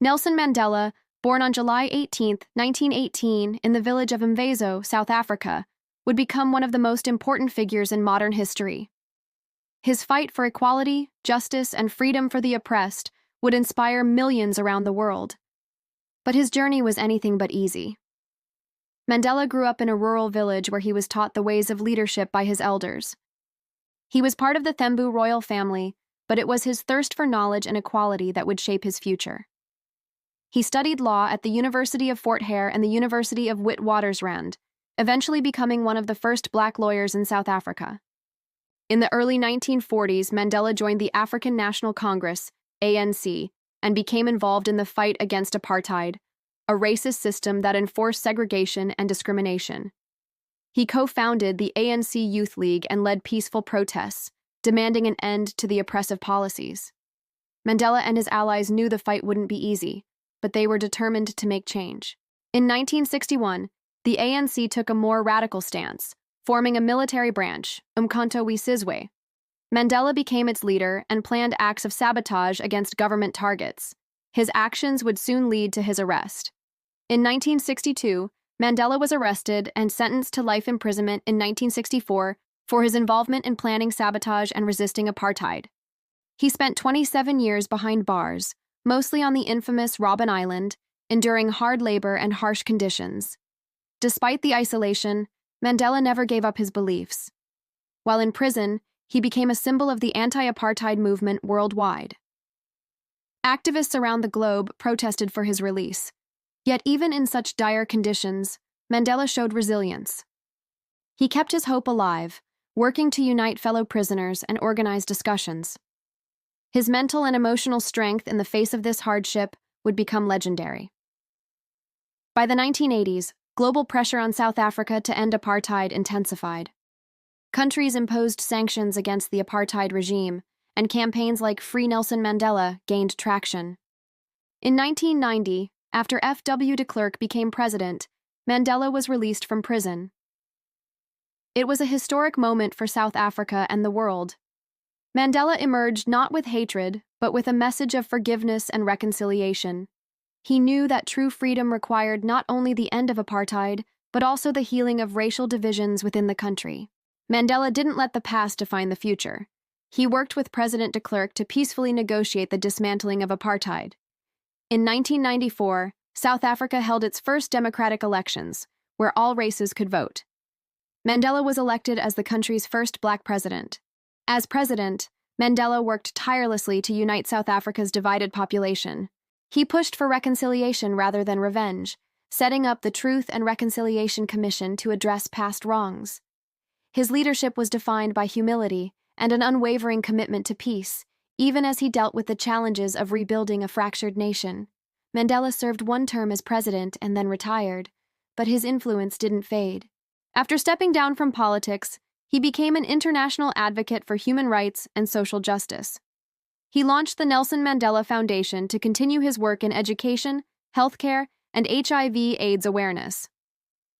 Nelson Mandela, born on July 18, 1918, in the village of Mvezo, South Africa, would become one of the most important figures in modern history. His fight for equality, justice, and freedom for the oppressed would inspire millions around the world. But his journey was anything but easy. Mandela grew up in a rural village where he was taught the ways of leadership by his elders. He was part of the Thembu royal family, but it was his thirst for knowledge and equality that would shape his future. He studied law at the University of Fort Hare and the University of Witwatersrand, eventually becoming one of the first black lawyers in South Africa. In the early 1940s, Mandela joined the African National Congress, ANC, and became involved in the fight against apartheid, a racist system that enforced segregation and discrimination. He co-founded the ANC Youth League and led peaceful protests, demanding an end to the oppressive policies. Mandela and his allies knew the fight wouldn't be easy, but they were determined to make change. In 1961, the ANC took a more radical stance, forming a military branch, Umkhonto we Sizwe. Mandela became its leader and planned acts of sabotage against government targets. His actions would soon lead to his arrest. In 1962, Mandela was arrested and sentenced to life imprisonment in 1964 for his involvement in planning sabotage and resisting apartheid. He spent 27 years behind bars, mostly on the infamous Robben Island, enduring hard labor and harsh conditions. Despite the isolation, Mandela never gave up his beliefs. While in prison, he became a symbol of the anti-apartheid movement worldwide. Activists around the globe protested for his release. Yet even in such dire conditions, Mandela showed resilience. He kept his hope alive, working to unite fellow prisoners and organize discussions. His mental and emotional strength in the face of this hardship would become legendary. By the 1980s, global pressure on South Africa to end apartheid intensified. Countries imposed sanctions against the apartheid regime, and campaigns like Free Nelson Mandela gained traction. In 1990, after F.W. de Klerk became president, Mandela was released from prison. It was a historic moment for South Africa and the world. Mandela emerged not with hatred, but with a message of forgiveness and reconciliation. He knew that true freedom required not only the end of apartheid, but also the healing of racial divisions within the country. Mandela didn't let the past define the future. He worked with President de Klerk to peacefully negotiate the dismantling of apartheid. In 1994, South Africa held its first democratic elections, where all races could vote. Mandela was elected as the country's first black president. As president, Mandela worked tirelessly to unite South Africa's divided population. He pushed for reconciliation rather than revenge, setting up the Truth and Reconciliation Commission to address past wrongs. His leadership was defined by humility and an unwavering commitment to peace, even as he dealt with the challenges of rebuilding a fractured nation. Mandela served one term as president and then retired, but his influence didn't fade. After stepping down from politics, he became an international advocate for human rights and social justice. He launched the Nelson Mandela Foundation to continue his work in education, healthcare, and HIV/AIDS awareness.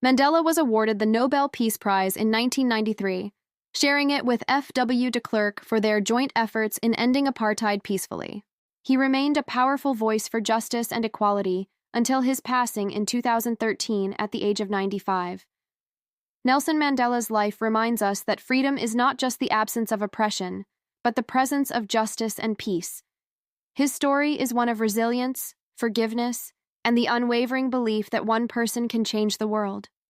Mandela was awarded the Nobel Peace Prize in 1993, sharing it with F.W. de Klerk for their joint efforts in ending apartheid peacefully. He remained a powerful voice for justice and equality until his passing in 2013 at the age of 95. Nelson Mandela's life reminds us that freedom is not just the absence of oppression, but the presence of justice and peace. His story is one of resilience, forgiveness, and the unwavering belief that one person can change the world.